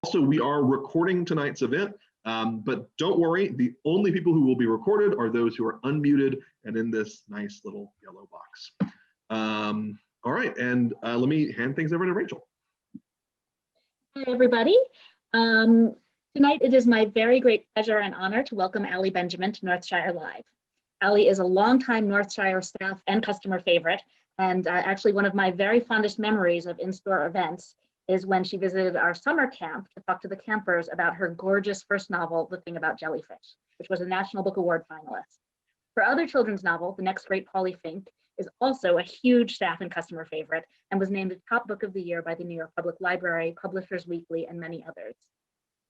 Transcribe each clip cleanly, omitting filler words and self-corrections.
Also, we are recording tonight's event, but don't worry, the only people who will be recorded are those who are unmuted and in this nice little yellow box. All right, and let me hand things over to Rachel. Hi, everybody. Tonight, it is my very great pleasure and honor to welcome Allie Benjamin to Northshire Live. Allie is a longtime Northshire staff and customer favorite, and actually one of my very fondest memories of in-store events is when she visited our summer camp to talk to the campers about her gorgeous first novel, The Thing About Jellyfish, which was a National Book Award finalist. Her other children's novel, The Next Great Polly Fink, is also a huge staff and customer favorite and was named a top book of the year by the New York Public Library, Publishers Weekly, and many others.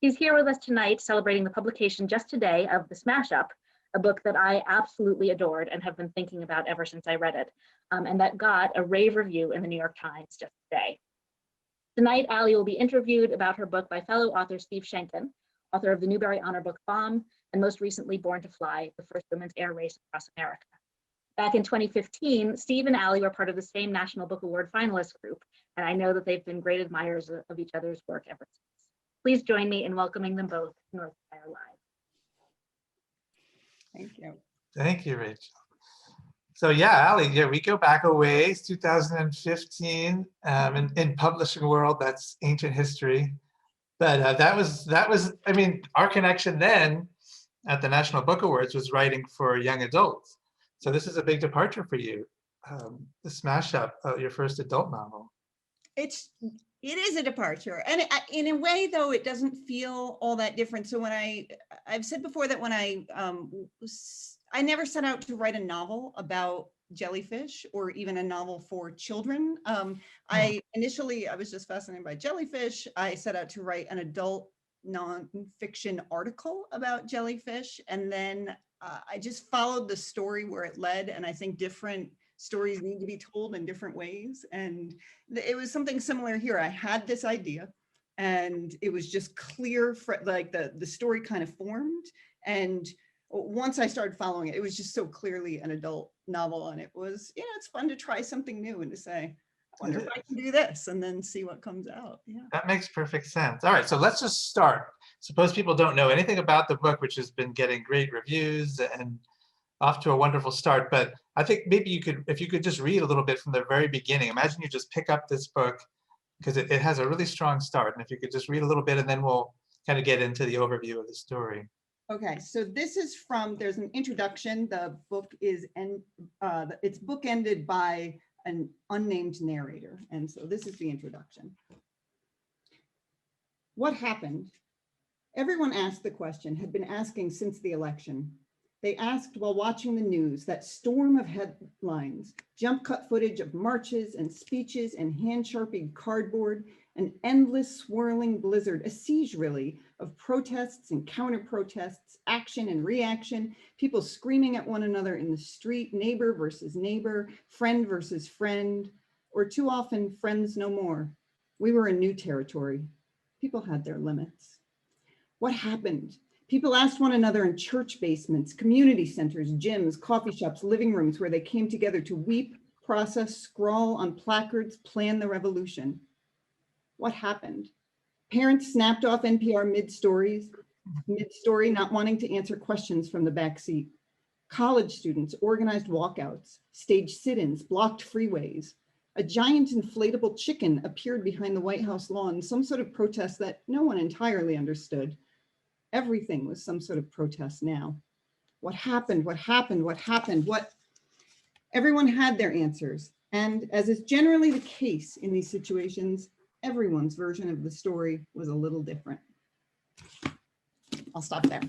He's here with us tonight celebrating the publication just today of The Smash Up, a book that I absolutely adored and have been thinking about ever since I read it, and that got a rave review in the New York Times just today. Tonight, Allie will be interviewed about her book by fellow author Steve Schenken, author of the Newbery Honor Book Bomb, and most recently Born to Fly, the first women's air race across America. Back in 2015, Steve and Allie were part of the same National Book Award finalist group, and I know that they've been great admirers of each other's work ever since. Please join me in welcoming them both to Northshire Live. Thank you. Thank you, Rachel. So yeah, Allie, yeah, we go back a ways, 2015. In publishing world, that's ancient history. But that was, I mean, our connection then at the National Book Awards was writing for young adults. So this is a big departure for you. The Smash Up, your first adult novel. It is a departure, and in a way, though, it doesn't feel all that different. So when I've said before that when I never set out to write a novel about jellyfish or even a novel for children. I was just fascinated by jellyfish. I set out to write an adult nonfiction article about jellyfish, and then I just followed the story where it led, and I think different stories need to be told in different ways. And it was something similar here. I had this idea, and it was just clear, like the story kind of formed. And once I started following it, it was just so clearly an adult novel. And it was, it's fun to try something new and to say, I wonder if I can do this, and then see what comes out. Yeah. That makes perfect sense. All right, so let's just start. Suppose people don't know anything about the book, which has been getting great reviews and off to a wonderful start. But I think maybe you could, if you could just read a little bit from the very beginning. Imagine you just pick up this book because it has a really strong start. And if you could just read a little bit, and then we'll kind of get into the overview of the story. Okay, so this is there's an introduction. The book is, it's bookended by an unnamed narrator. And so this is the introduction. What happened? Everyone asked the question, had been asking since the election. They asked while watching the news, that storm of headlines, jump cut footage of marches and speeches and hand-sharpied cardboard, an endless swirling blizzard, a siege really, of protests and counter-protests, action and reaction, people screaming at one another in the street, neighbor versus neighbor, friend versus friend, or too often friends no more. We were in new territory. People had their limits. What happened? People asked one another in church basements, community centers, gyms, coffee shops, living rooms where they came together to weep, process, scrawl on placards, plan the revolution. What happened? Parents snapped off NPR mid-story, not wanting to answer questions from the back seat. College students organized walkouts, staged sit-ins, blocked freeways. A giant inflatable chicken appeared behind the White House lawn, some sort of protest that no one entirely understood. Everything was some sort of protest now. What happened? What happened? What happened? Everyone had their answers. And as is generally the case in these situations, everyone's version of the story was a little different. I'll stop there.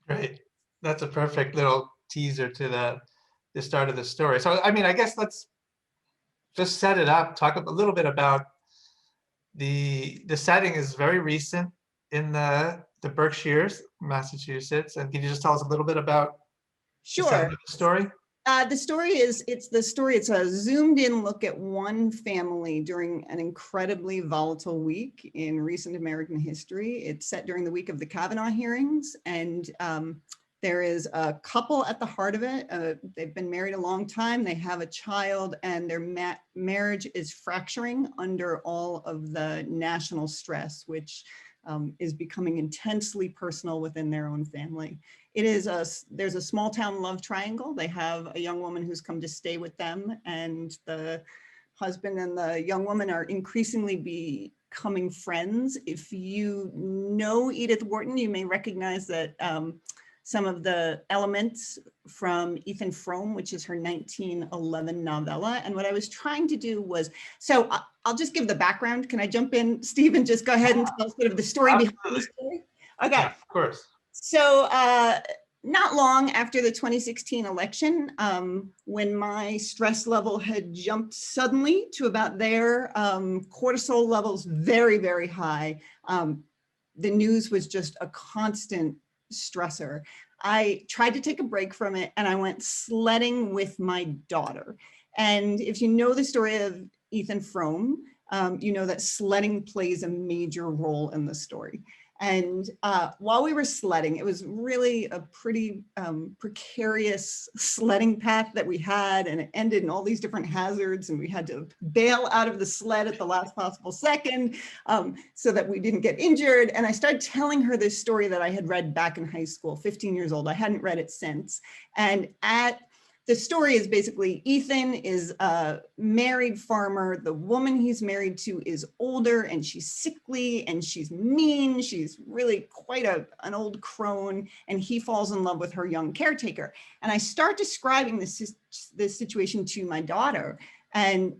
Great. That's a perfect little teaser to the start of the story. So, I mean, I guess let's just set it up, talk a little bit about the setting is very recent in the Berkshires, Massachusetts. And can you just tell us a little bit about the story? The story is, it's a zoomed in look at one family during an incredibly volatile week in recent American history. It's set during the week of the Kavanaugh hearings, and there is a couple at the heart of it. They've been married a long time, they have a child, and their marriage is fracturing under all of the national stress, which is becoming intensely personal within their own family. There's a small town love triangle. They have a young woman who's come to stay with them, and the husband and the young woman are increasingly becoming friends. If you know Edith Wharton, you may recognize that some of the elements from Ethan Frome, which is her 1911 novella. And what I was trying to do was, so I'll just give the background. Can I jump in, Steve, and just go ahead and tell sort of the story behind the story? Okay. Yeah, of course. So not long after the 2016 election, when my stress level had jumped suddenly to about there, cortisol levels very, very high. The news was just a constant stressor. I tried to take a break from it, and I went sledding with my daughter. And if you know the story of Ethan Frome, you know that sledding plays a major role in the story. And while we were sledding, it was really a pretty precarious sledding path that we had, and it ended in all these different hazards, and we had to bail out of the sled at the last possible second so that we didn't get injured. And I started telling her this story that I had read back in high school, 15 years old. I hadn't read it since. And the story is basically Ethan is a married farmer. The woman he's married to is older, and she's sickly, and she's mean. She's really quite an old crone, and he falls in love with her young caretaker. And I start describing this situation to my daughter. And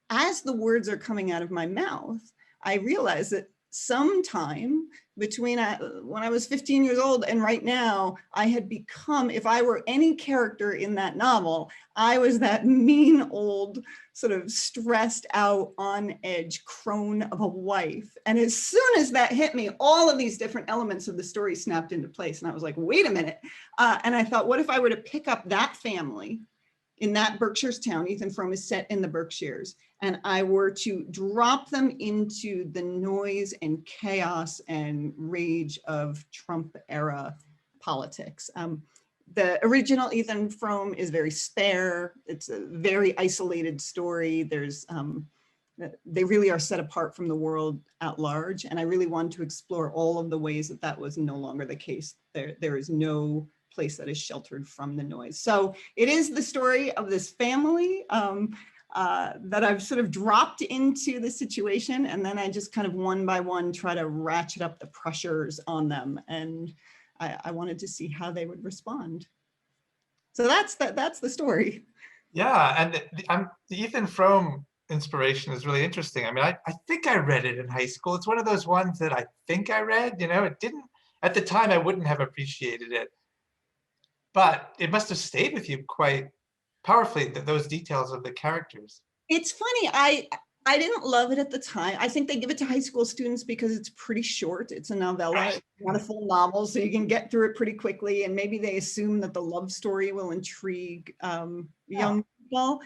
as the words are coming out of my mouth, I realize that sometime between when I was 15 years old and right now, I had become, if I were any character in that novel, I was that mean old, sort of stressed out, on edge crone of a wife. And as soon as that hit me, all of these different elements of the story snapped into place. And I was like, wait a minute. And I thought, what if I were to pick up that family in that Berkshire's town? Ethan Frome is set in the Berkshires, and I were to drop them into the noise and chaos and rage of Trump era politics. The original Ethan Frome is very spare. It's a very isolated story. They really are set apart from the world at large. And I really wanted to explore all of the ways that that was no longer the case. There is no place that is sheltered from the noise. So it is the story of this family that I've sort of dropped into the situation, and then I just kind of one by one try to ratchet up the pressures on them, and I wanted to see how they would respond. So that's the story. Yeah, and the Ethan Frome inspiration is really interesting. I mean, I think I read it in high school. It's one of those ones that I think I read, it didn't, at the time I wouldn't have appreciated it, but it must have stayed with you quite powerfully, those details of the characters. It's funny, I didn't love it at the time. I think they give it to high school students because it's pretty short. It's a novella, it's not a full novel, so you can get through it pretty quickly. And maybe they assume that the love story will intrigue young people.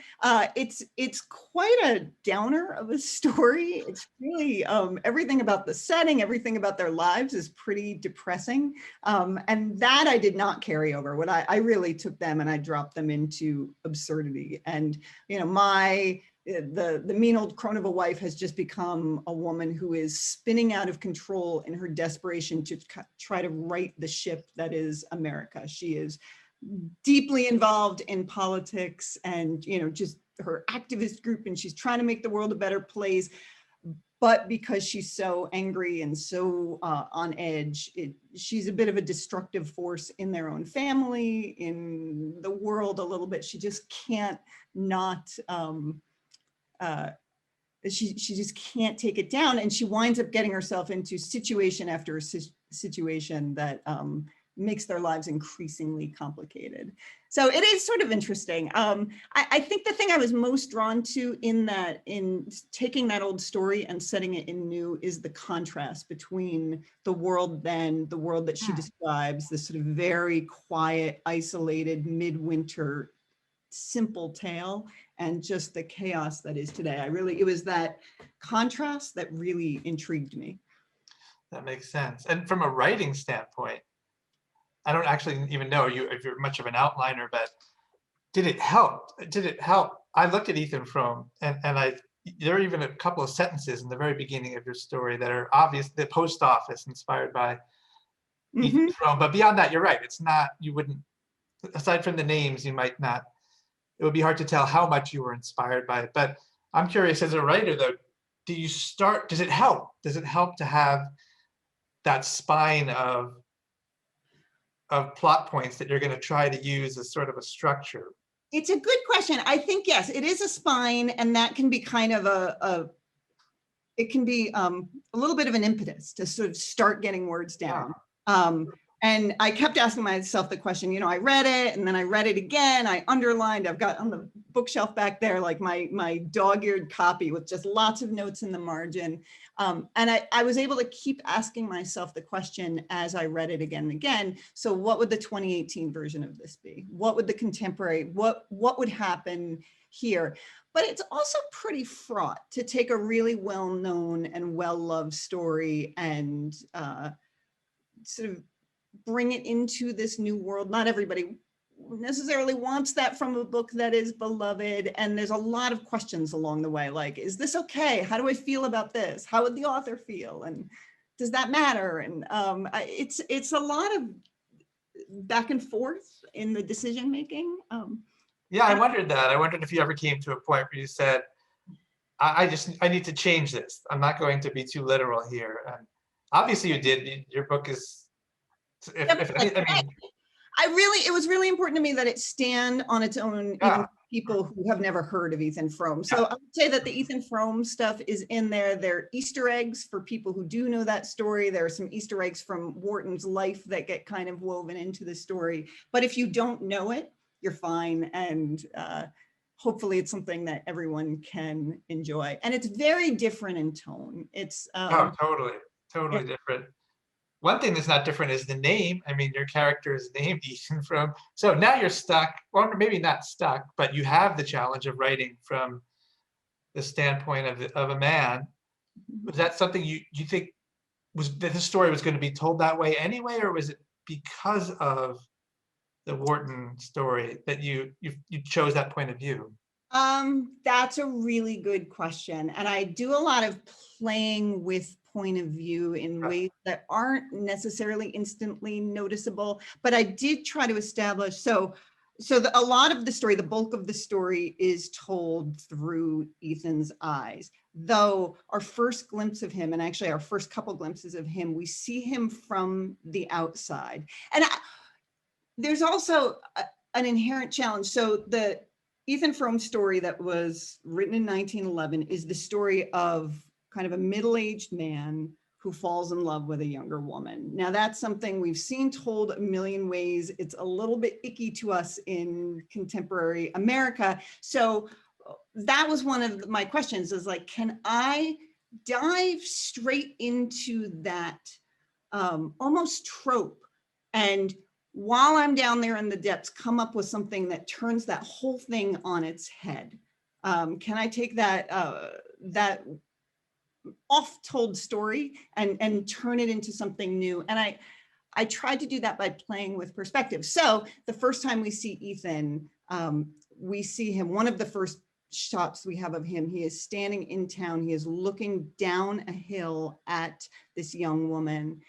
It's quite a downer of a story. It's really everything about the setting, everything about their lives is pretty depressing. And that I did not carry over. What I really took them and I dropped them into absurdity. And the mean old crone of a wife has just become a woman who is spinning out of control in her desperation to try to right the ship that is America. She is deeply involved in politics and, just her activist group, and she's trying to make the world a better place. But because she's so angry and so on edge, she's a bit of a destructive force in their own family, in the world a little bit. She just can't not, she just can't take it down. And she winds up getting herself into situation after situation that makes their lives increasingly complicated. So it is sort of interesting. I think the thing I was most drawn to in taking that old story and setting it in new is the contrast between the world then, the world that she describes, this sort of very quiet, isolated, midwinter, simple tale, and just the chaos that is today. it was that contrast that really intrigued me. That makes sense. And from a writing standpoint, I don't actually even know if you're much of an outliner, but did it help? I looked at Ethan Frome and I there are even a couple of sentences in the very beginning of your story that are obvious, the post office inspired by Ethan Frome. But beyond that, you're right. It's not, you wouldn't, aside from the names, you might not, it would be hard to tell how much you were inspired by it. But I'm curious, as a writer though, does it help? Does it help to have that spine of plot points that you're going to try to use as sort of a structure? It's a good question. I think, yes, it is a spine, and that can be kind of it can be a little bit of an impetus to sort of start getting words down. And I kept asking myself the question, you know, I read it and then I read it again, I underlined, I've got on the bookshelf back there, like my dog-eared copy with just lots of notes in the margin. And I was able to keep asking myself the question as I read it again and again. So what would the 2018 version of this be? What would the contemporary, what would happen here? But it's also pretty fraught to take a really well-known and well-loved story and sort of bring it into this new world. Not everybody necessarily wants that from a book that is beloved. And there's a lot of questions along the way, like, is this okay? How do I feel about this? How would the author feel? And does that matter? And it's a lot of back and forth in the decision-making. Yeah, I wondered that. I wondered if you ever came to a point where you said, I need to change this. I'm not going to be too literal here. And obviously you did. Your book is, it was really important to me that it stand on its own, even for people who have never heard of Ethan Frome. So I would say that the Ethan Frome stuff is in there. There are Easter eggs for people who do know that story. There are some Easter eggs from Wharton's life that get kind of woven into the story. But if you don't know it, you're fine. And hopefully it's something that everyone can enjoy. And it's very different in tone. It's totally different. One thing that's not different is the name. I mean, your character is named Ethan Frome. So now you're stuck, or maybe not stuck, but you have the challenge of writing from the standpoint of a man. Was that something you think was that the story was going to be told that way anyway, or was it because of the Wharton story that you chose that point of view? That's a really good question. And I do a lot of playing with point of view in ways that aren't necessarily instantly noticeable, but I did try to establish, a lot of the story, the bulk of the story is told through Ethan's eyes, though our first glimpse of him, and actually our first couple glimpses of him, we see him from the outside. And there's also an inherent challenge. So the Ethan Frome story that was written in 1911 is the story of kind of a middle-aged man who falls in love with a younger woman. Now that's something we've seen told a million ways. It's a little bit icky to us in contemporary America. So that was one of my questions, is like, can I dive straight into that almost trope, and while I'm down there in the depths, come up with something that turns that whole thing on its head? Can I take that oft-told story and turn it into something new? And I tried to do that by playing with perspective. So the first time we see Ethan, we see him, one of the first shots we have of him, he is standing in town, he is looking down a hill at this young woman.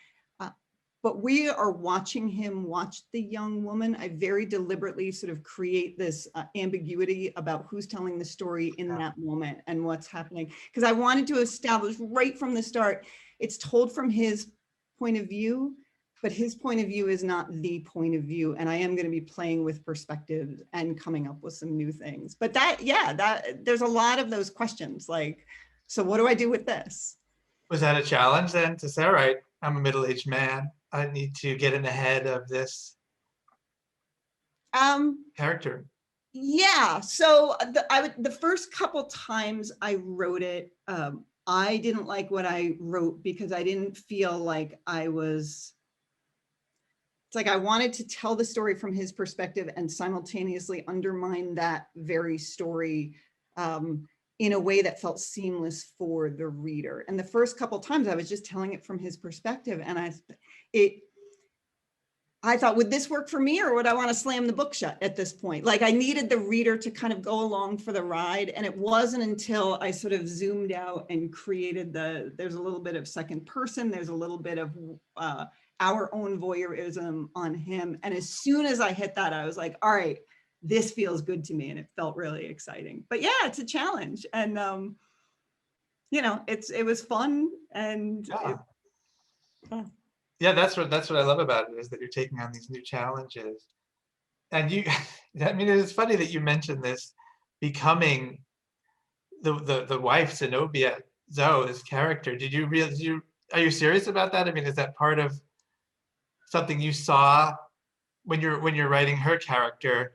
But we are watching him watch the young woman. I very deliberately sort of create this ambiguity about who's telling the story in that moment and what's happening. Because I wanted to establish right from the start, it's told from his point of view, but his point of view is not the point of view. And I am going to be playing with perspectives and coming up with some new things. But there's a lot of those questions, like, so what do I do with this? Was that a challenge then to say, all right, I'm a middle-aged man, I need to get in the head of this character? Yeah, so the first couple times I wrote it, I didn't like what I wrote because I didn't feel like it's like I wanted to tell the story from his perspective and simultaneously undermine that very story in a way that felt seamless for the reader. And the first couple times I was just telling it from his perspective, and I thought, would this work for me, or would I want to slam the book shut at this point? Like, I needed the reader to kind of go along for the ride. And it wasn't until I sort of zoomed out and created there's a little bit of second person, there's a little bit of our own voyeurism on him. And as soon as I hit that, I was like, all right, this feels good to me. And it felt really exciting. But yeah, it's a challenge. And, you know, it was fun. And yeah, that's what I love about it, is that you're taking on these new challenges. And you, I mean, it's funny that you mentioned this becoming the wife, Zenobia, Zoe's character. Are you serious about that? I mean, is that part of something you saw when you're writing her character,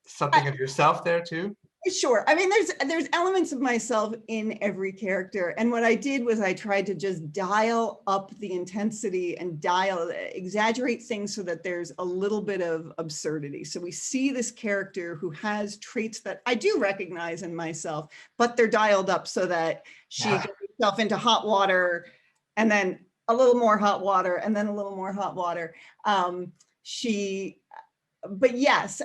something of yourself there too? Sure. I mean, there's elements of myself in every character. And what I did was I tried to just dial up the intensity and exaggerate things so that there's a little bit of absurdity. So we see this character who has traits that I do recognize in myself, but they're dialed up so that she gets herself into hot water, and then a little more hot water, and then a little more hot water. But yes,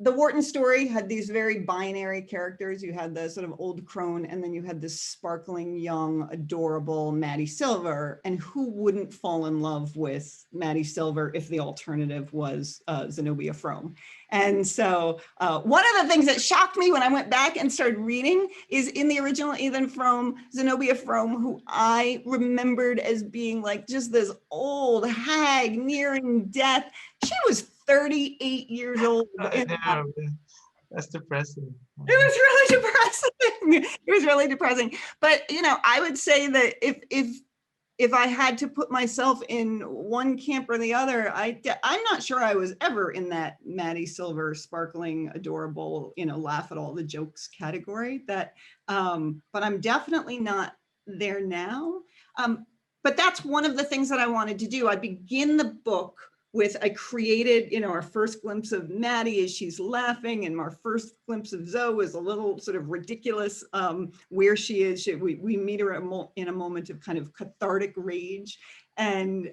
the Wharton story had these very binary characters. You had the sort of old crone, and then you had this sparkling, young, adorable Maddie Silver. And who wouldn't fall in love with Maddie Silver if the alternative was Zenobia Frome? And so one of the things that shocked me when I went back and started reading is in the original Ethan Frome, Zenobia Frome, who I remembered as being like just this old hag nearing death. She was 38 years old. That's depressing. It was really depressing. It was really depressing. But, you know, I would say that if I had to put myself in one camp or the other, I'm not sure I was ever in that Maddie Silver, sparkling, adorable, you know, laugh at all the jokes category. But I'm definitely not there now. But that's one of the things that I wanted to do. I begin the book with, I created, you know, our first glimpse of Maddie as she's laughing, and our first glimpse of Zoe is a little sort of ridiculous where she is. We meet her in a moment of kind of cathartic rage. And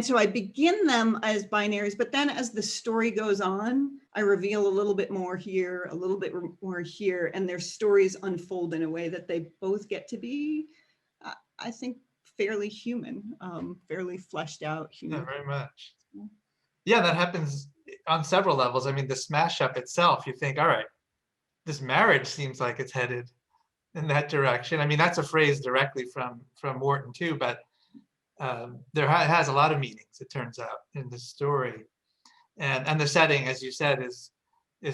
so I begin them as binaries, but then as the story goes on, I reveal a little bit more here, a little bit more here, and their stories unfold in a way that they both get to be, I think, fairly human, fairly fleshed out human. Yeah, very much. Yeah, that happens on several levels. I mean, the smash up itself, you think, all right, this marriage seems like it's headed in that direction. I mean, that's a phrase directly from Wharton too, but there has a lot of meanings, it turns out, in the story. And the setting, as you said, is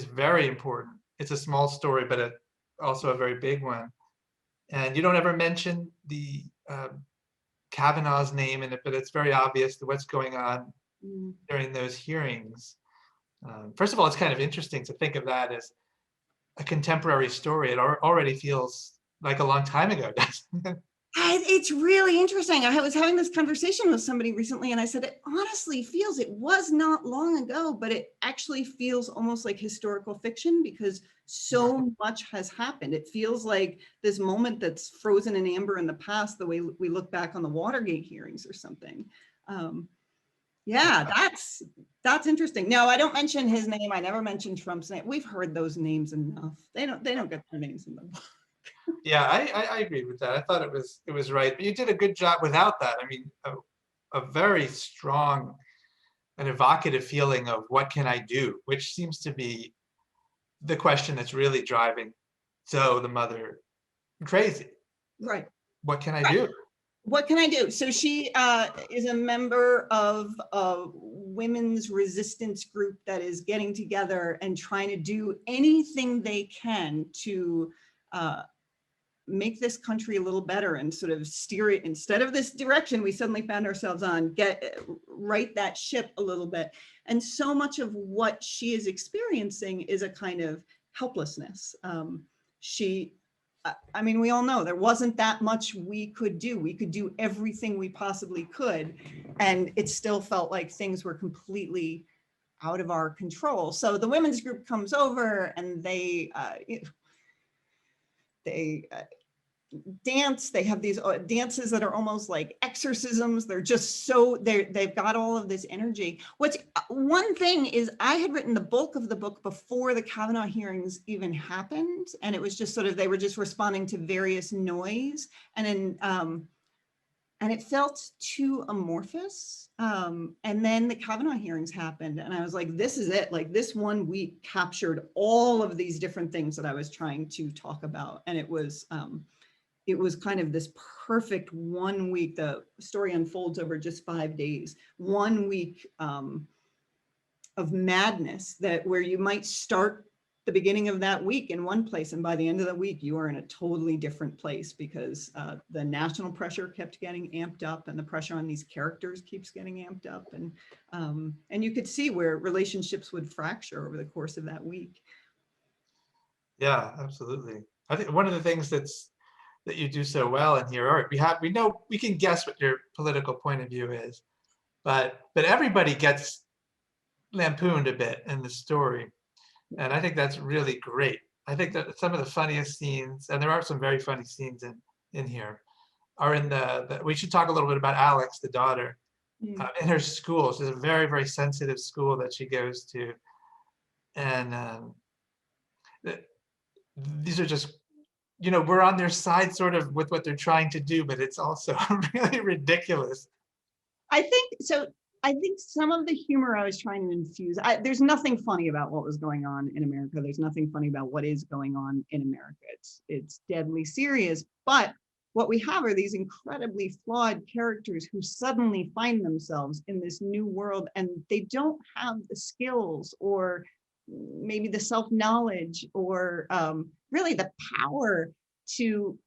very important. It's a small story, but also a very big one. And you don't ever mention the Kavanaugh's name in it, but it's very obvious what's going on during those hearings. First of all, it's kind of interesting to think of that as a contemporary story. It already feels like a long time ago, doesn't it? It's really interesting. I was having this conversation with somebody recently, and I said, it honestly feels, it was not long ago, but it actually feels almost like historical fiction because so much has happened. It feels like this moment that's frozen in amber in the past, the way we look back on the Watergate hearings or something. Yeah, that's interesting. No, I don't mention his name. I never mention Trump's name. We've heard those names enough. They don't get their names in the book. Yeah, I agree with that. I thought it was right, but you did a good job without that. I mean, a very strong and evocative feeling of what can I do, which seems to be the question that's really driving Zoe, the mother, crazy. Right. What can I do? What can I do? So she is a member of a women's resistance group that is getting together and trying to do anything they can to make this country a little better and sort of steer it, instead of this direction we suddenly found ourselves on, right that ship a little bit. And so much of what she is experiencing is a kind of helplessness. I mean, we all know there wasn't that much we could do. We could do everything we possibly could, and it still felt like things were completely out of our control. So the women's group comes over and they dance. They have these dances that are almost like exorcisms. They're just so, they've got all of this energy. What's one thing is I had written the bulk of the book before the Kavanaugh hearings even happened. And it was just sort of, they were just responding to various noise. And it felt too amorphous. And then the Kavanaugh hearings happened and I was like, this is it. Like this 1 week captured all of these different things that I was trying to talk about. And it was kind of this perfect 1 week. The story unfolds over just 5 days, 1 week of madness where you might start the beginning of that week in one place. And by the end of the week, you are in a totally different place because the national pressure kept getting amped up and the pressure on these characters keeps getting amped up. And you could see where relationships would fracture over the course of that week. Yeah, absolutely. I think one of the things that you do so well in here, all right, we know, we can guess what your political point of view is, but everybody gets lampooned a bit in the story. And I think that's really great. I think that some of the funniest scenes, and there are some very funny scenes in here, are in we should talk a little bit about Alex, the daughter, in her school. She's a very, very sensitive school that she goes to. And these are just, we're on their side sort of with what they're trying to do, but it's also really ridiculous. I think some of the humor I was trying to infuse, there's nothing funny about what was going on in America. There's nothing funny about what is going on in America. It's deadly serious. But what we have are these incredibly flawed characters who suddenly find themselves in this new world and they don't have the skills or maybe the self-knowledge or really the power to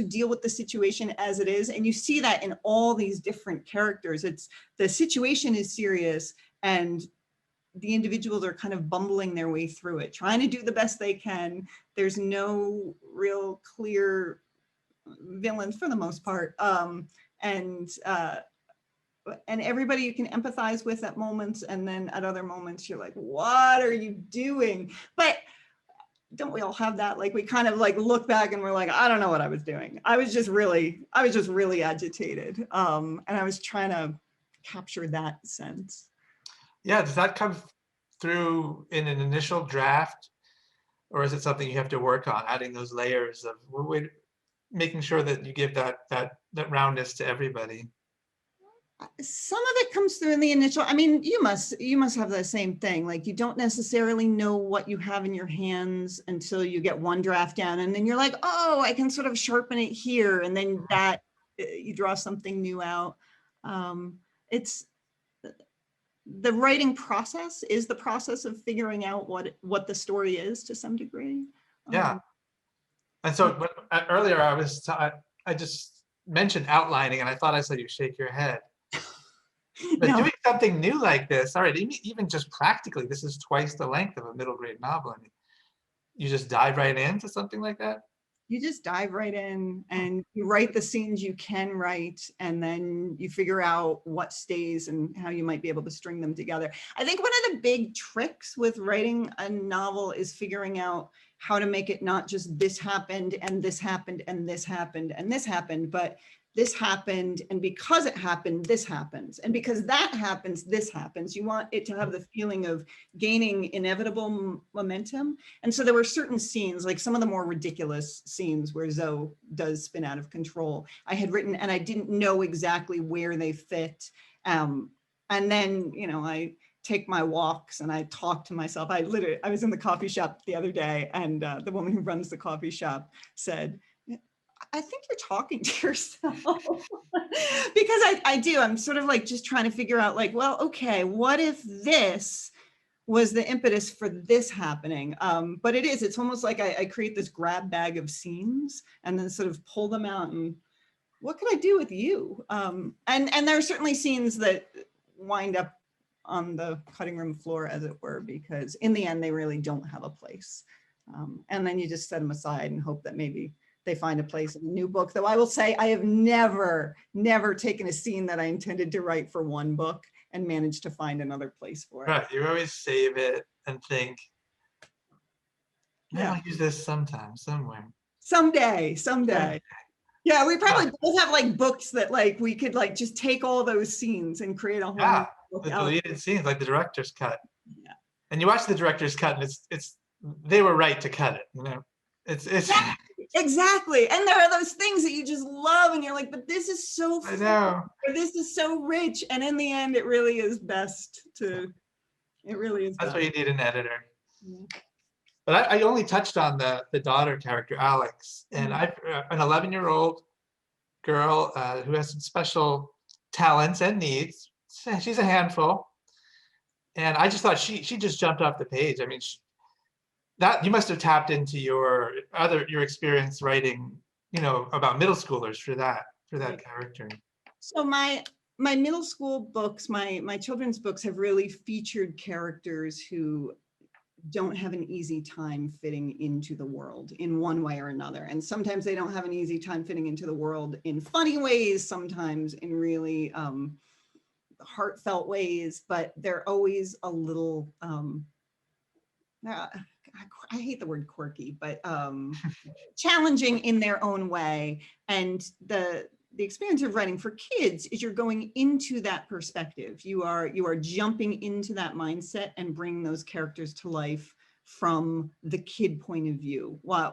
deal with the situation as it is. And you see that in all these different characters. The situation is serious and the individuals are kind of bumbling their way through it, trying to do the best they can. There's no real clear villains for the most part. And everybody you can empathize with at moments, and then at other moments you're like, what are you doing? But don't we all have that? Like we kind of like look back and we're like, I don't know what I was doing. I was just really agitated. And I was trying to capture that sense. Yeah, does that come through in an initial draft? Or is it something you have to work on, adding those layers of making sure that you give that roundness to everybody? Some of it comes through in the initial. I mean, you must have the same thing. Like you don't necessarily know what you have in your hands until you get one draft down, and then you're like, oh, I can sort of sharpen it here, and then that you draw something new out. It's the writing process is the process of figuring out what the story is to some degree. Yeah. And so earlier I just mentioned outlining, and I thought I said you shake your head. But No. doing something new like this, all right, even just practically, this is twice the length of a middle grade novel. I mean, you just dive right into something like that? You just dive right in and you write the scenes you can write, and then you figure out what stays and how you might be able to string them together. I think one of the big tricks with writing a novel is figuring out how to make it not just this happened and this happened and this happened and this happened, but this happened, and because it happened, this happens. And because that happens, this happens. You want it to have the feeling of gaining inevitable momentum. And so there were certain scenes, like some of the more ridiculous scenes where Zoe does spin out of control, I had written, and I didn't know exactly where they fit. And then, I take my walks and I talk to myself. I was in the coffee shop the other day, and the woman who runs the coffee shop said, I think you're talking to yourself. Because I do. I'm sort of like just trying to figure out like, well, okay, what if this was the impetus for this happening? But it's almost like I create this grab bag of scenes and then sort of pull them out and what can I do with you? And there are certainly scenes that wind up on the cutting room floor, as it were, because in the end, they really don't have a place. And then you just set them aside and hope that maybe they find a place in a new book. Though I will say I have never taken a scene that I intended to write for one book and managed to find another place for it. Right, you always save it and think, Yeah. I'll use this sometime, somewhere. Someday. Yeah, we probably both have like books that like we could like just take all those scenes and create a whole Yeah, book the out. deleted scenes, like the director's cut. Yeah. And you watch the director's cut, and it's they were right to cut it. You know, it's Yeah, exactly. And there are those things that you just love, and you're like, but this is so I fun, know. or this is so rich. And in the end, it really is best to. It really is. That's best. why you need an editor. Yeah. But I only touched on the daughter character, Alex, and I an 11-year-old girl who has some special talents and needs. She's a handful, and I just thought she just jumped off the page. I mean, that you must have tapped into your experience writing, you know, about middle schoolers for that character. So my middle school books, my children's books have really featured characters who don't have an easy time fitting into the world in one way or another. And sometimes they don't have an easy time fitting into the world in funny ways, sometimes in really heartfelt ways, but they're always a little, I hate the word quirky, but challenging in their own way. And the experience of writing for kids is you're going into that perspective. You are jumping into that mindset and bringing those characters to life from the kid point of view. What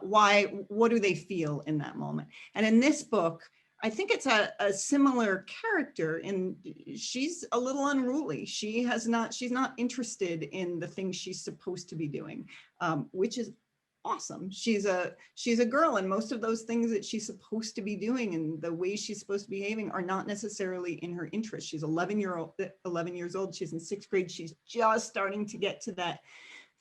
do they feel in that moment? And in this book, I think it's a similar character, and she's a little unruly. She's not interested in the things she's supposed to be doing, which is awesome. She's a girl, and most of those things that she's supposed to be doing and the way she's supposed to be behaving are not necessarily in her interest. She's 11 years old. She's in 6th grade. She's just starting to get to that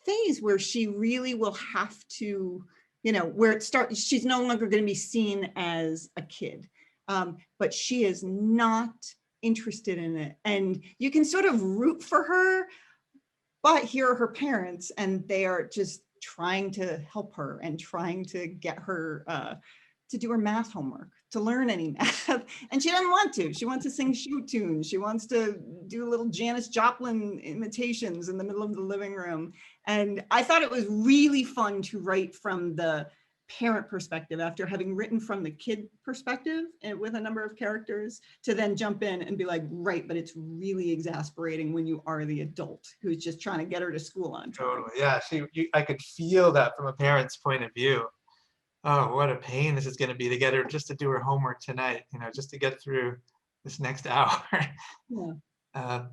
phase where she really will have to, you know, where it starts. She's no longer going to be seen as a kid, but she is not interested in it. And you can sort of root for her, but here are her parents, and they are just trying to help her and trying to get her to do her math homework, to learn any math. And she doesn't want to. She wants to sing shoe tunes. She wants to do little Janis Joplin imitations in the middle of the living room. And I thought it was really fun to write from the parent perspective after having written from the kid perspective and with a number of characters, to then jump in and be like, right, but it's really exasperating when you are the adult who's just trying to get her to school on time. Totally, yeah. I could feel that from a parent's point of view. Oh, what a pain this is going to be to get her just to do her homework tonight, you know, just to get through this next hour. Yeah.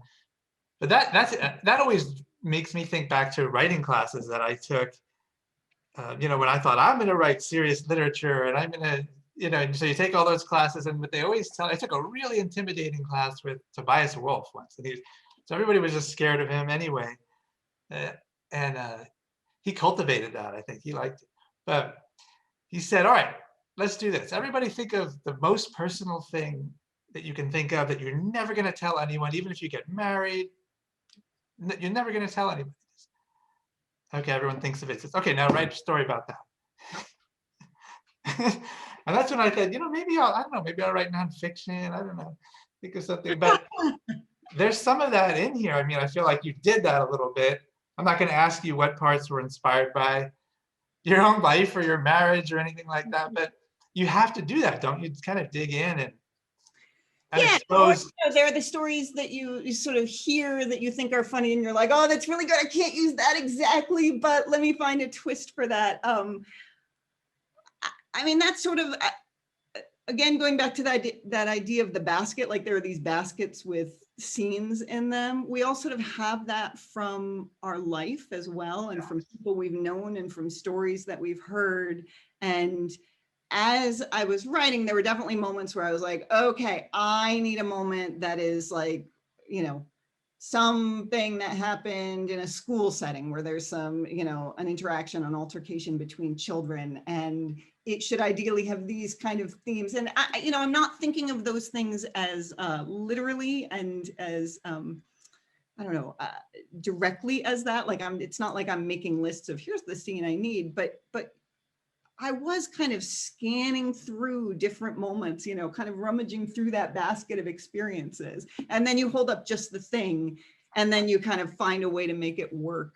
But that always makes me think back to writing classes that I took. You know, when I thought I'm going to write serious literature, and I'm going to, you know, so you take all those classes, and what they always tell. I took a really intimidating class with Tobias Wolff once, and so everybody was just scared of him anyway, and he cultivated that. I think he liked it, but he said, all right, let's do this. Everybody think of the most personal thing that you can think of that you're never going to tell anyone, even if you get married. You're never going to tell anybody this. Okay, everyone thinks of it. Says, okay, now write a story about that. And that's when I said, you know, maybe I don't know, maybe I'll write nonfiction. I don't know, think of something. But there's some of that in here. I mean, I feel like you did that a little bit. I'm not going to ask you what parts were inspired by your own life or your marriage or anything like that, but you have to do that, don't you? Kind of dig in and yeah, expose. you know, there are the stories that you sort of hear that you think are funny, and you're like, oh, that's really good. I can't use that exactly, but let me find a twist for that. I mean, that's sort of, again, going back to that idea of the basket, like there are these baskets with scenes in them. We all sort of have that from our life as well, and from people we've known and from stories that we've heard. And as I was writing, there were definitely moments where I was like, okay, I need a moment that is like, you know, something that happened in a school setting where there's some, you know, an interaction, an altercation between children, and it should ideally have these kind of themes. And I, you know, I'm not thinking of those things as literally and as, I don't know, directly as that. Like it's not like I'm making lists of here's the scene I need, but I was kind of scanning through different moments, you know, kind of rummaging through that basket of experiences. And then you hold up just the thing, and then you kind of find a way to make it work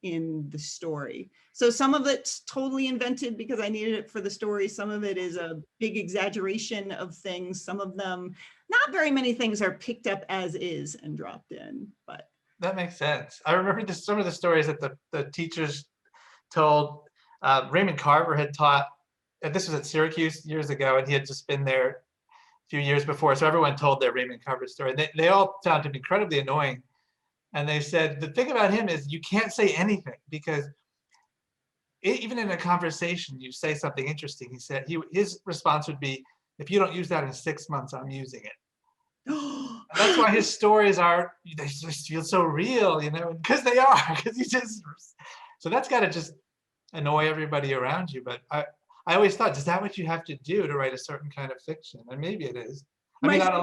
in the story. So some of it's totally invented because I needed it for the story. Some of it is a big exaggeration of things. Some of them, not very many things are picked up as is and dropped in, but. That makes sense. I remember some of the stories that the teachers told. Raymond Carver had taught, and this was at Syracuse years ago, and he had just been there a few years before. So everyone told their Raymond Carver story. They all found him incredibly annoying. And they said, the thing about him is you can't say anything because even in a conversation, you say something interesting. He said his response would be, if you don't use that in 6 months, I'm using it. And that's why his stories they just feel so real, you know, because they are, because so that's got to just annoy everybody around you. But I always thought, is that what you have to do to write a certain kind of fiction? And maybe it is. I mean, on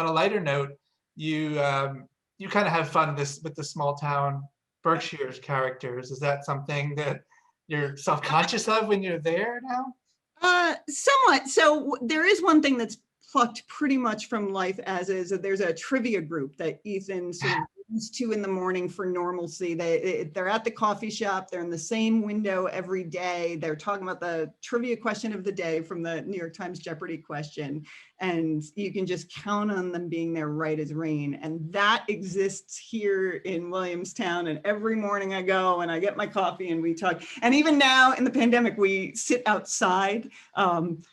a lighter note, you kind of have fun with the small town Berkshire's characters. Is that something that you're self-conscious of when you're there now? Somewhat. So there is one thing that's plucked pretty much from life as is. There's a trivia group that Ethan sort of goes to in the morning for normalcy. They're at the coffee shop. They're in the same window every day. They're talking about the trivia question of the day from the New York Times Jeopardy question. And you can just count on them being there right as rain. And that exists here in Williamstown. And every morning I go and I get my coffee and we talk. And even now in the pandemic, we sit outside.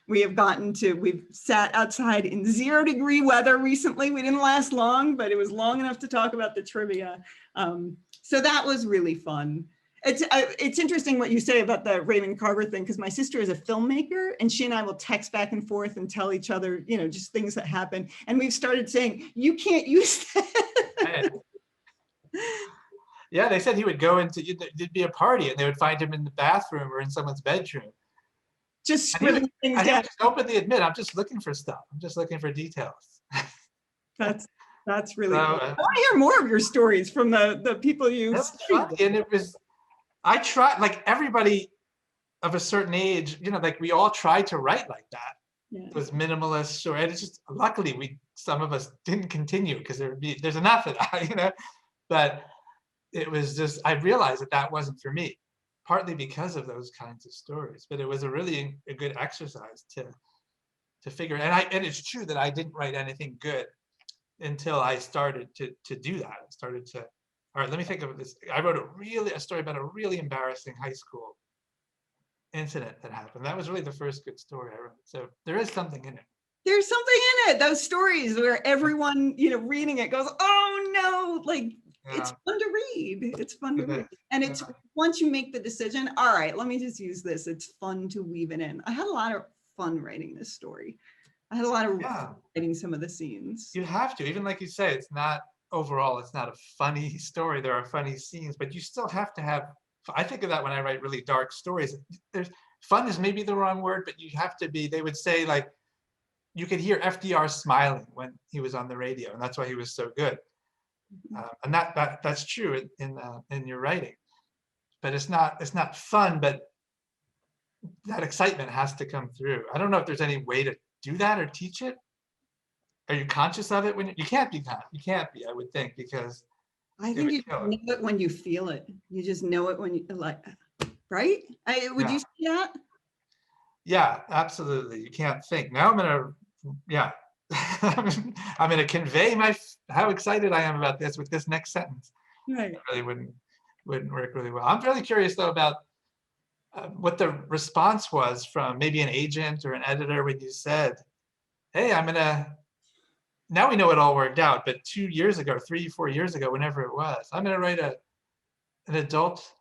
We've sat outside in 0-degree weather recently. We didn't last long, but it was long enough to talk about the trivia. So that was really fun. It's interesting what you say about the Raymond Carver thing, because my sister is a filmmaker and she and I will text back and forth and tell each other, you know, just things that happen. And we've started saying, you can't use that. Yeah, they said he would go there'd be a party and they would find him in the bathroom or in someone's bedroom. Just scribbling things I down. just openly admit, I'm just looking for stuff. I'm just looking for details. That's really cool. I want to hear more of your stories from the people you studied. And I tried, like everybody of a certain age, you know, like we all tried to write like that. Yeah. It was minimalist, or it's just luckily some of us didn't continue because there's enough of that, you know. But it was just, I realized that wasn't for me, partly because of those kinds of stories. But it was a really a good exercise to figure. And it's true that I didn't write anything good until I started to do that. I started to. All right, let me think of this. I wrote a story about a really embarrassing high school incident that happened. That was really the first good story I wrote. So there is something in it. There's something in it. Those stories where everyone, you know, reading it goes, "Oh no!" Like it's fun to read. It's fun to read, and it's once you make the decision. All right, let me just use this. It's fun to weave it in. I had a lot of fun writing this story. I had a lot of fun writing some of the scenes. You have to, even like you say, it's not. Overall, it's not a funny story. There are funny scenes, but you still have to have. I think of that when I write really dark stories. Fun is maybe the wrong word, but you have to be. They would say like, you could hear FDR smiling when he was on the radio, and that's why he was so good. And that's true in your writing. But it's not fun. But that excitement has to come through. I don't know if there's any way to do that or teach it. Are you conscious of it when you can't be? You can't be, I would think, because I think you know it when you feel it. You just know it when you like, right? Would you say that? Yeah, absolutely. You can't think. Now I'm gonna convey how excited I am about this with this next sentence. Right. It really wouldn't work really well. I'm really curious though about what the response was from maybe an agent or an editor when you said, "Hey, now we know it all worked out, but 2 years ago, 3-4 years ago, whenever it was, I'm going to write an adult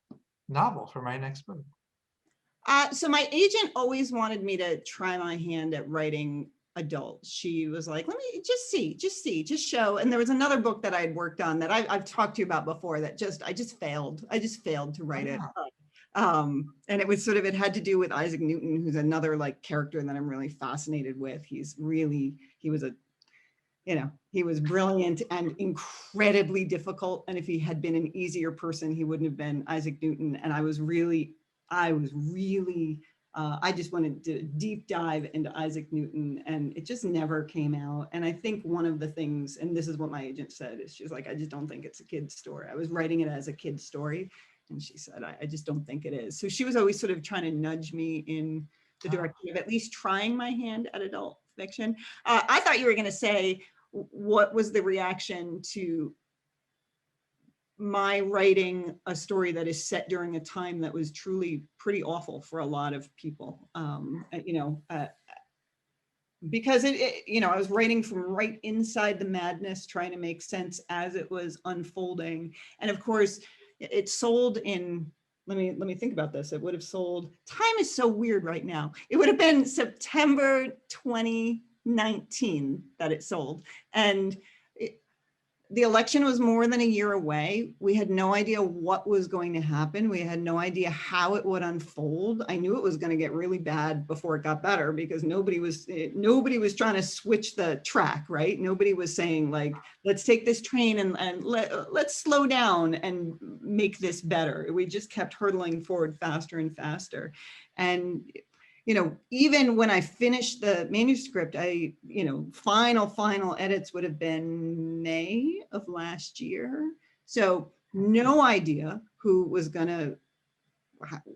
novel for my next book." So my agent always wanted me to try my hand at writing adult. She was like, "Let me just show." And there was another book that I had worked on that I've talked to you about before that I just failed. I just failed to write it. And it was it had to do with Isaac Newton, who's another like character that I'm really fascinated with. He was brilliant and incredibly difficult. And if he had been an easier person, he wouldn't have been Isaac Newton. And I just wanted to deep dive into Isaac Newton, and it just never came out. And I think one of the things, and this is what my agent said, is she's like, "I just don't think it's a kid's story." I was writing it as a kid's story. And she said, I just don't think it is. So she was always sort of trying to nudge me in the direction of at least trying my hand at adult fiction. I thought you were going to say, what was the reaction to my writing a story that is set during a time that was truly pretty awful for a lot of people? Because I was writing from right inside the madness, trying to make sense as it was unfolding. And of course, it sold in, let me think about this. It would have sold, time is so weird right now. It would have been September 2019 that it sold. And the election was more than a year away. We had no idea what was going to happen. We had no idea how it would unfold. I knew it was going to get really bad before it got better, because nobody was trying to switch the track, right? Nobody was saying, like, let's take this train and let's slow down and make this better. We just kept hurtling forward faster and faster. And even when I finished the manuscript, final edits would have been May of last year. So no idea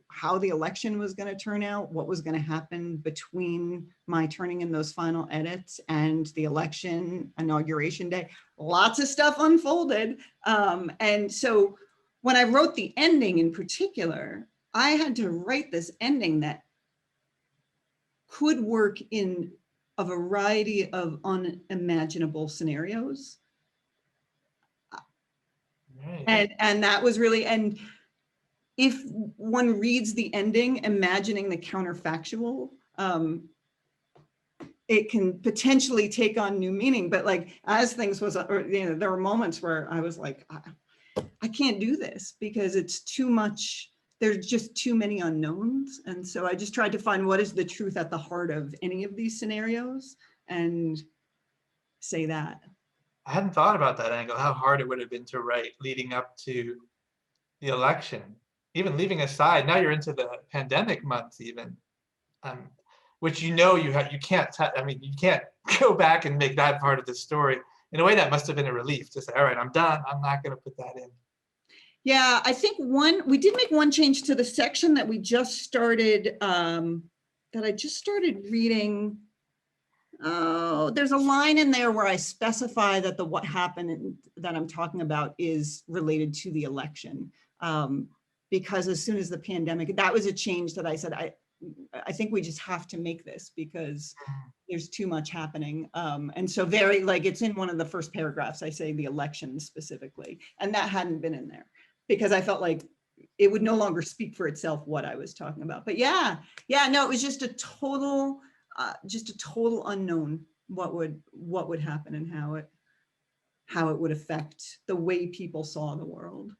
how the election was going to turn out, what was going to happen between my turning in those final edits and the election inauguration day. Lots of stuff unfolded. And so when I wrote the ending in particular, I had to write this ending that could work in a variety of unimaginable scenarios. Right. And that was really, and if one reads the ending, imagining the counterfactual, it can potentially take on new meaning. But like, as things was, there were moments where I was like, I can't do this because it's too much. There's just too many unknowns. And so I just tried to find what is the truth at the heart of any of these scenarios and say that. I hadn't thought about that angle, how hard it would have been to write leading up to the election, even leaving aside, now you're into the pandemic months even, which you can't go back and make that part of the story. In a way, that must have been a relief to say, all right, I'm done. I'm not going to put that in. Yeah, I think we did make one change to the section that we just started, that I just started reading. Oh, there's a line in there where I specify that what happened that I'm talking about is related to the election. Because as soon as the pandemic, that was a change that I said, I think we just have to make this because there's too much happening. And so it's in one of the first paragraphs, I say the election specifically, and that hadn't been in there, because I felt like it would no longer speak for itself what I was talking about. But no, it was just a total unknown what would happen and how it would affect the way people saw the world.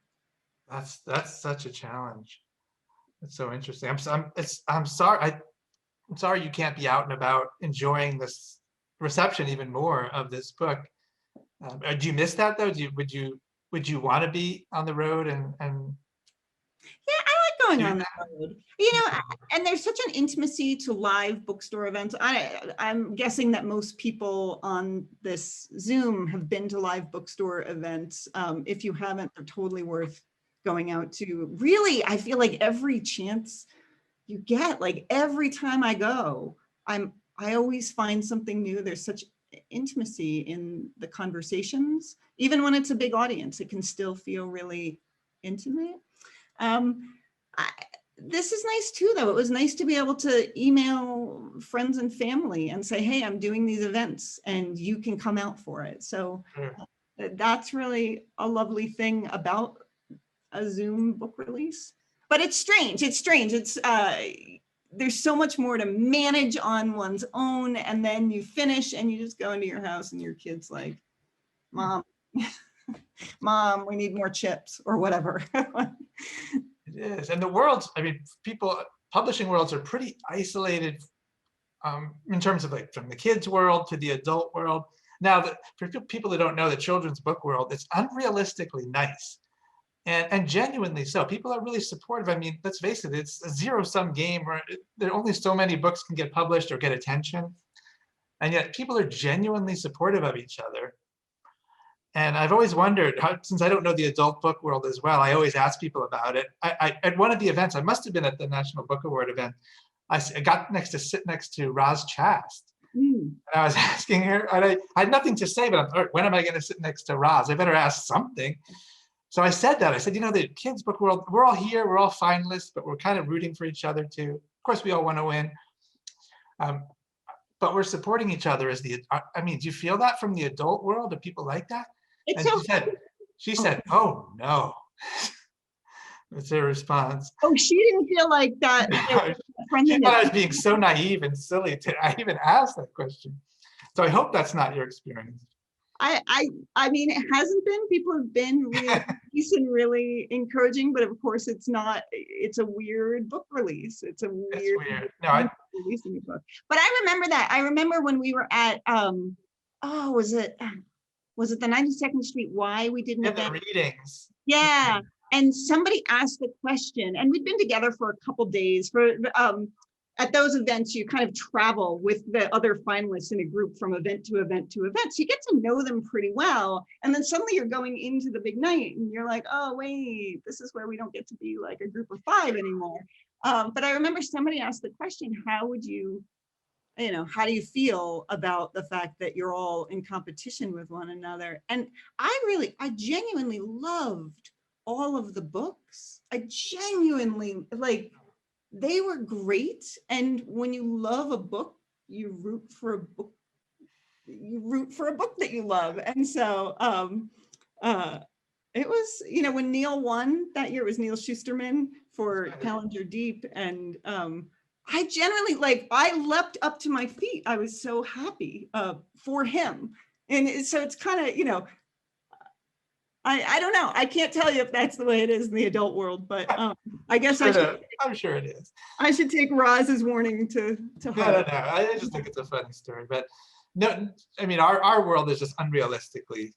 That's such a challenge. It's so interesting. I'm sorry you can't be out and about enjoying this reception even more of this book. Do you miss that though? Would you want to be on the road and Yeah, I like going on the road. And there's such an intimacy to live bookstore events. I'm guessing that most people on this Zoom have been to live bookstore events. If you haven't, they're totally worth going out to. Really, I feel like every chance you get, like every time I go, I always find something new. There's such intimacy in the conversations. Even when it's a big audience, it can still feel really intimate. This is nice too, though. It was nice to be able to email friends and family and say, hey, I'm doing these events and you can come out for it. So that's really a lovely thing about a Zoom book release. But it's strange. It's there's so much more to manage on one's own, and then you finish and you just go into your house and your kid's like, Mom, we need more chips or whatever. It is. And the worlds, publishing worlds are pretty isolated in terms of like from the kids world to the adult world. Now, for people that don't know the children's book world, it's unrealistically nice. And genuinely so. People are really supportive. Let's face it, it's a zero-sum game where there are only so many books can get published or get attention. And yet people are genuinely supportive of each other. And I've always wondered, how, since I don't know the adult book world as well, I always ask people about it. At one of the events, I must have been at the National Book Award event, I got sit next to Roz Chast. And I was asking her, and I had nothing to say, but I'm, when am I going to sit next to Roz? I better ask something. So I said that. I said, you know, the kids' book world, we're all here, we're all finalists, but we're kind of rooting for each other too. Of course, we all want to win. But we're supporting each other as the, I mean, do you feel that from the adult world? Do people like that? It's And so she said, oh no. That's her response. Oh, she didn't feel like that. She thought I was being so naive and silly I even asked that question. So I hope that's not your experience. I mean, it hasn't been. People have been really nice and really encouraging, but of course it's not, it's a weird book release. It's weird. No, releasing a book. But I remember that. I remember when we were at, was it the 92nd Street Y? We did an event. The readings. Yeah. And somebody asked the question, and we'd been together for a couple days. For at those events, you kind of travel with the other finalists in a group from event to event to event. So you get to know them pretty well. And then suddenly you're going into the big night and you're like, oh, wait, this is where we don't get to be like a group of 5 anymore. But I remember somebody asked the question, how would you, how do you feel about the fact that you're all in competition with one another? And I genuinely loved all of the books. I genuinely, like, they were great. And when you love a book, you root for a book. You root for a book that you love. And so it was, when Neil won that year, it was Neil Schusterman for Challenger Deep. And I generally, I leapt up to my feet. I was so happy for him. And so it's kind of, I don't know. I can't tell you if that's the way it is in the adult world, but I guess I'm sure it is. I should take Roz's warning to heart. No. I just think it's a funny story, but no, I mean, our world is just unrealistically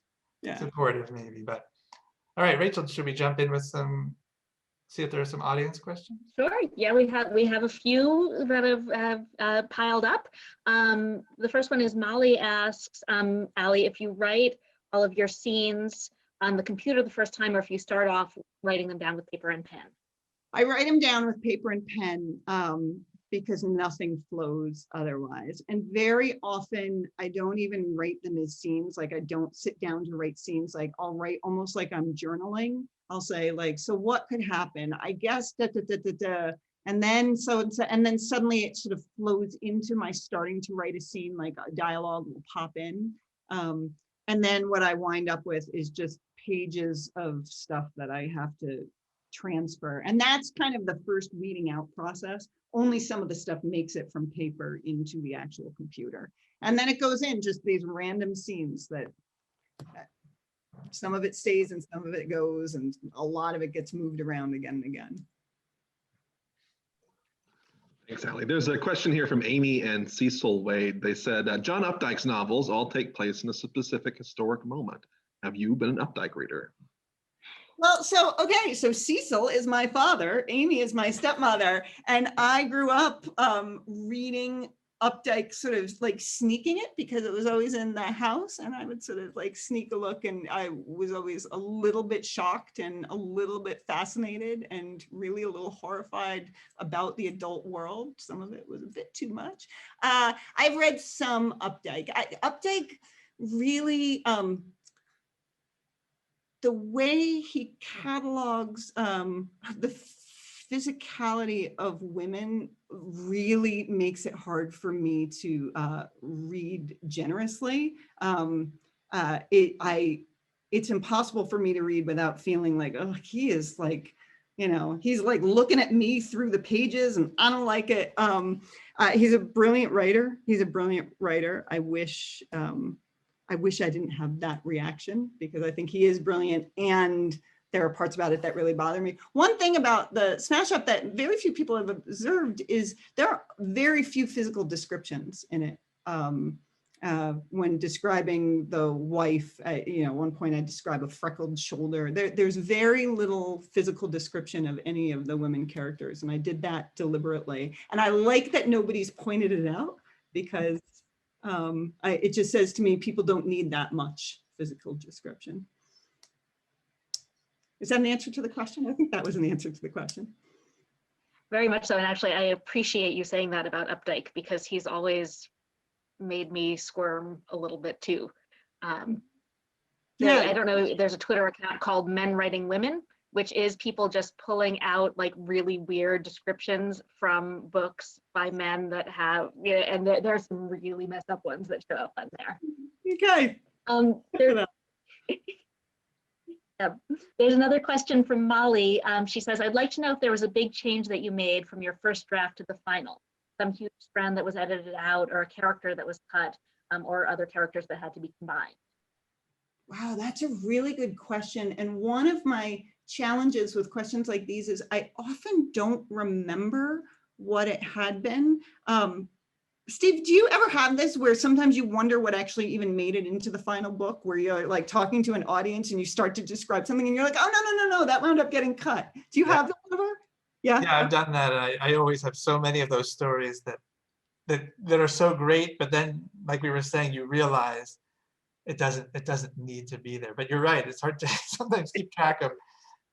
supportive, maybe. But all right, Rachel, should we jump in with see if there are some audience questions? Sure. Yeah, we have a few that have piled up. The first one is Molly asks, Allie, if you write all of your scenes on the computer the first time, or if you start off writing them down with paper and pen? I write them down with paper and pen because nothing flows otherwise. And very often I don't even write them as scenes. Like I don't sit down to write scenes. Like I'll write almost like I'm journaling. I'll say like, so what could happen? I guess and then suddenly it sort of flows into my starting to write a scene, like a dialogue will pop in. And then what I wind up with is just pages of stuff that I have to transfer. And that's kind of the first weeding out process. Only some of the stuff makes it from paper into the actual computer. And then it goes in just these random scenes that some of it stays and some of it goes, and a lot of it gets moved around again and again. Thanks, Allie. There's a question here from Amy and Cecil Wade. They said, John Updike's novels all take place in a specific historic moment. Have you been an Updike reader? Well, so Cecil is my father, Amy is my stepmother, and I grew up reading Updike, sort of like sneaking it because it was always in the house, and I would sort of like sneak a look, and I was always a little bit shocked and a little bit fascinated and really a little horrified about the adult world. Some of it was a bit too much. I've read some Updike. Updike really, the way he catalogs the physicality of women really makes it hard for me to read generously. It's impossible for me to read without feeling like, oh, he is like, he's like looking at me through the pages and I don't like it. He's a brilliant writer. I wish I didn't have that reaction because I think he is brilliant, and there are parts about it that really bother me. One thing about the Smash Up that very few people have observed is there are very few physical descriptions in it. When describing the wife, at one point I describe a freckled shoulder. There's very little physical description of any of the women characters, and I did that deliberately. And I like that nobody's pointed it out because it just says to me, people don't need that much physical description. Is that an answer to the question? I think that was an answer to the question. Very much so. And actually, I appreciate you saying that about Updike, because he's always made me squirm a little bit too. Yeah. I don't know, there's a Twitter account called Men Writing Women, which is people just pulling out like really weird descriptions from books by men that have, yeah, and there's some really messed up ones that show up on there. Okay. Yeah. There's another question from Molly. She says, I'd like to know if there was a big change that you made from your first draft to the final, some huge strand that was edited out, or a character that was cut, or other characters that had to be combined. Wow, that's a really good question. And one of my challenges with questions like these is I often don't remember what it had been. Steve, do you ever have this where sometimes you wonder what actually even made it into the final book, where you're like talking to an audience and you start to describe something and you're like, oh, no, that wound up getting cut. Do you have that ever? Yeah. Yeah, I've done that. I always have so many of those stories that are so great, but then, like we were saying, you realize it doesn't need to be there. But you're right, it's hard to sometimes keep track of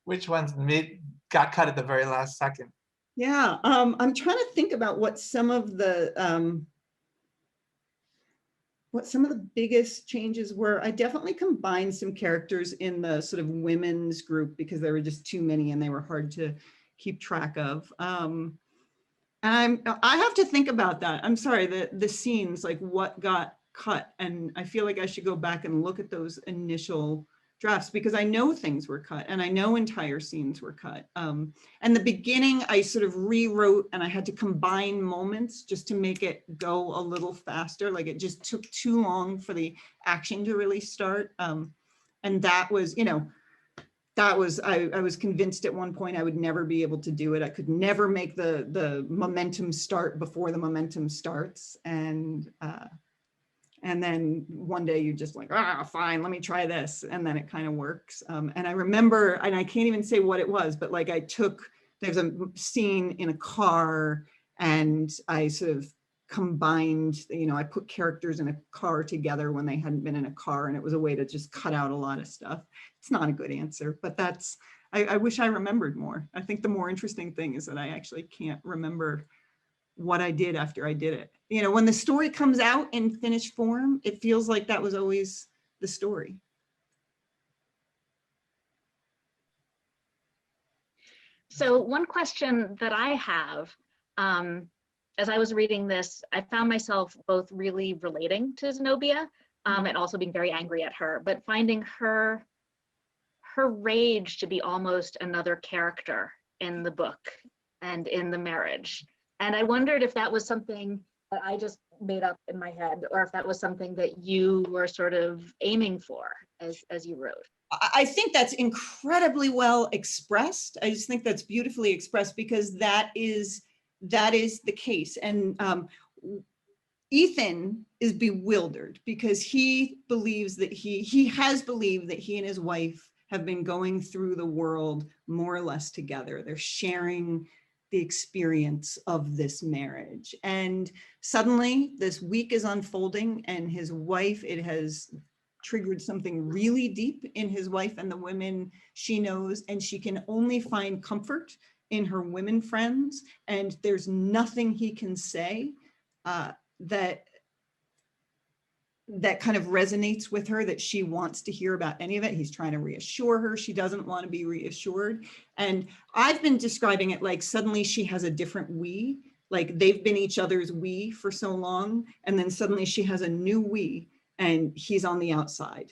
which ones got cut at the very last second. Yeah, I'm trying to think about what some of the biggest changes were. I definitely combined some characters in the sort of women's group because there were just too many and they were hard to keep track of. And I have to think about that. I'm sorry, the scenes, like what got cut, and I feel like I should go back and look at those initial drafts because I know things were cut and I know entire scenes were cut. And the beginning I sort of rewrote and I had to combine moments just to make it go a little faster. Like it just took too long for the action to really start. And that was, I was convinced at one point I would never be able to do it. I could never make the momentum start before the momentum starts. And then one day you're just like, fine, let me try this. And then it kind of works. And I remember, and I can't even say what it was, but like there's a scene in a car and I sort of combined, I put characters in a car together when they hadn't been in a car, and it was a way to just cut out a lot of stuff. It's not a good answer, but I wish I remembered more. I think the more interesting thing is that I actually can't remember what I did after I did it. When the story comes out in finished form, it feels like that was always the story. So one question that I have, as I was reading this, I found myself both really relating to Zenobia and also being very angry at her, but finding her rage to be almost another character in the book and in the marriage. And I wondered if that was something that I just made up in my head, or if that was something that you were sort of aiming for as you wrote. I think that's incredibly well expressed. I just think that's beautifully expressed because that is the case. And Ethan is bewildered because he believes that he has believed that he and his wife have been going through the world more or less together. They're sharing the experience of this marriage. And suddenly this week is unfolding and his wife, it has triggered something really deep in his wife and the women she knows, and she can only find comfort in her women friends. And there's nothing he can say that kind of resonates with her, that she wants to hear about any of it. He's trying to reassure her. She doesn't want to be reassured. And I've been describing it like suddenly she has a different we, like they've been each other's we for so long. And then suddenly she has a new we and he's on the outside.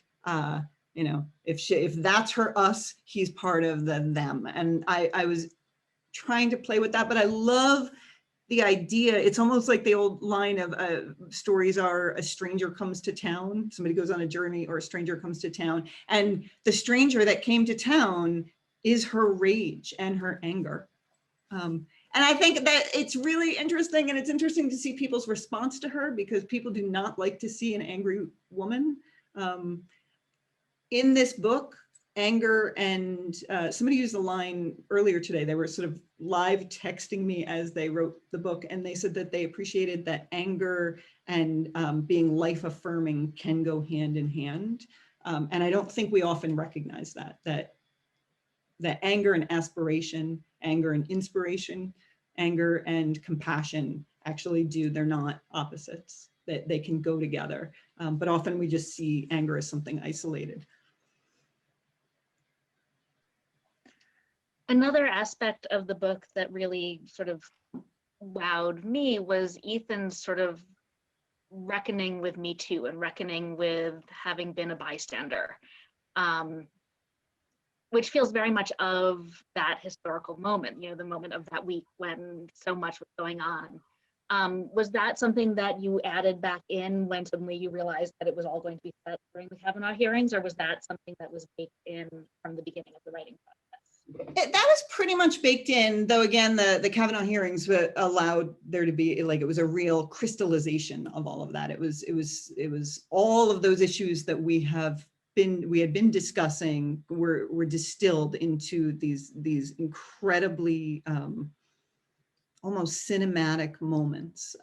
If that's her us, he's part of the them. And I was trying to play with that, but I love the idea. It's almost like the old line of stories are a stranger comes to town, somebody goes on a journey, or a stranger comes to town. And the stranger that came to town is her rage and her anger. And I think that it's really interesting, and it's interesting to see people's response to her because people do not like to see an angry woman. In this book, anger and somebody used the line earlier today, they were sort of live texting me as they wrote the book, and they said that they appreciated that anger and being life affirming can go hand in hand. And I don't think we often recognize that anger and aspiration, anger and inspiration, anger and compassion actually they're not opposites, that they can go together. But often we just see anger as something isolated. Another aspect of the book that really sort of wowed me was Ethan's sort of reckoning with Me Too and reckoning with having been a bystander, which feels very much of that historical moment, you know, the moment of that week when so much was going on. Was that something that you added back in when suddenly you realized that it was all going to be set during the Kavanaugh hearings, or was that something that was baked in from the beginning of the writing process? That was pretty much baked in, though again, the Kavanaugh hearings allowed there to be, like, it was a real crystallization of all of that. It was all of those issues that we had been discussing were distilled into these incredibly almost cinematic moments.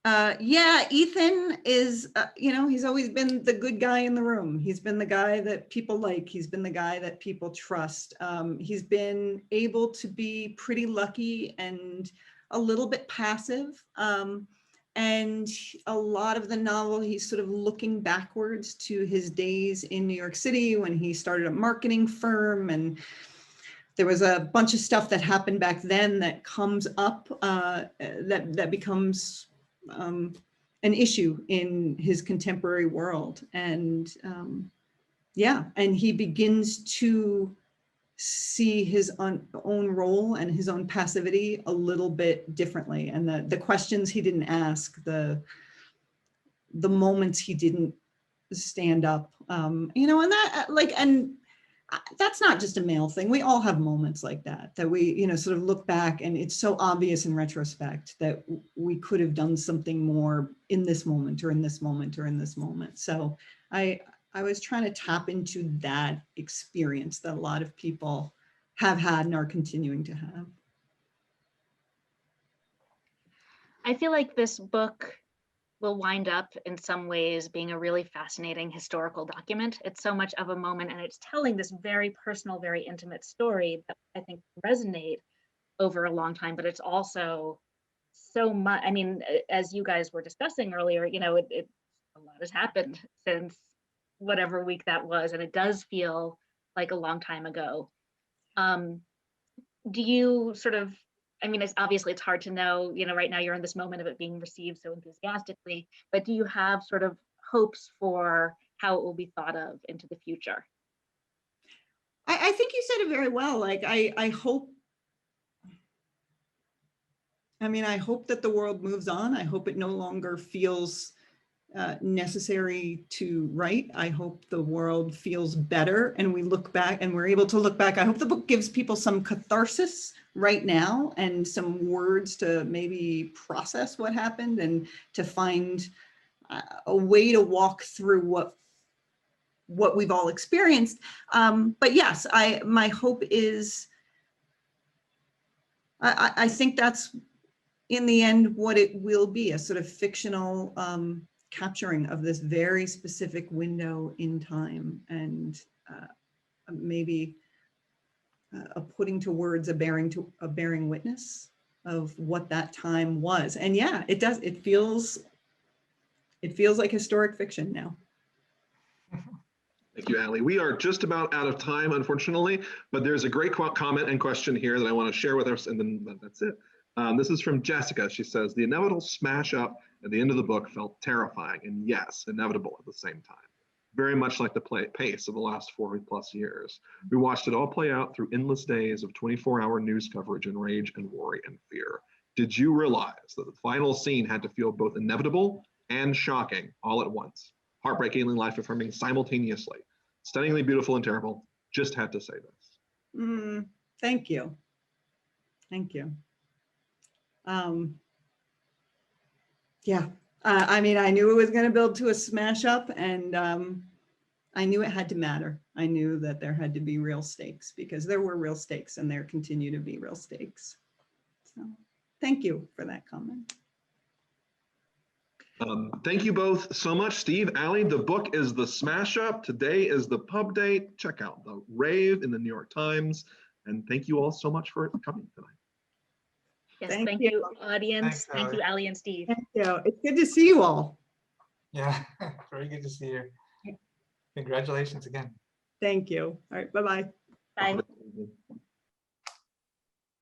Yeah, Ethan is, he's always been the good guy in the room. He's been the guy that people like. He's been the guy that people trust. He's been able to be pretty lucky and a little bit passive. And a lot of the novel, he's sort of looking backwards to his days in New York City when he started a marketing firm, and there was a bunch of stuff that happened back then that comes up, that becomes an issue in his contemporary world. And yeah, and he begins to see his own role and his own passivity a little bit differently. And the questions he didn't ask, the moments he didn't stand up, and that, and that's not just a male thing. We all have moments like that we, sort of look back, and it's so obvious in retrospect that we could have done something more in this moment or in this moment or in this moment. So I was trying to tap into that experience that a lot of people have had and are continuing to have. I feel like this book will wind up in some ways being a really fascinating historical document. It's so much of a moment, and it's telling this very personal, very intimate story that I think resonate over a long time, but it's also so much, I mean, as you guys were discussing earlier, a lot has happened since whatever week that was, and it does feel like a long time ago. Do you sort of, I mean, it's hard to know, right now you're in this moment of it being received so enthusiastically, but do you have sort of hopes for how it will be thought of into the future? I think you said it very well. Like, I hope, I hope that the world moves on. I hope it no longer feels necessary to write. I hope the world feels better and we look back and we're able to look back. I hope the book gives people some catharsis right now and some words to maybe process what happened and to find a way to walk through what we've all experienced. But yes, my hope is, I think that's in the end what it will be, a sort of fictional capturing of this very specific window in time, and maybe a putting to words, a bearing witness of what that time was. And yeah, it does. It feels like historic fiction now. Thank you, Allie. We are just about out of time, unfortunately, but there's a great comment and question here that I want to share with us, and then that's it. This is from Jessica. She says, the inevitable smash up at the end of the book felt terrifying and, yes, inevitable at the same time. Very much like the pace of the last 4+ years. We watched it all play out through endless days of 24-hour news coverage and rage and worry and fear. Did you realize that the final scene had to feel both inevitable and shocking all at once? Heartbreakingly life-affirming simultaneously. Stunningly beautiful and terrible. Just had to say this. Thank you. Thank you. Yeah, I knew it was going to build to a smash up, and I knew it had to matter. I knew that there had to be real stakes, because there were real stakes and there continue to be real stakes. So thank you for that comment. Thank you both so much, Steve, Allie. The book is The Smash Up. Today is the pub date. Check out The Rave in the New York Times. And thank you all so much for coming tonight. Yes, Thank thank you. you, audience. Thanks, Thank you, Allie and Steve. Thank you. It's good to see you all. Yeah, very good to see you. Congratulations again. Thank you. All right, bye-bye. Bye. Bye.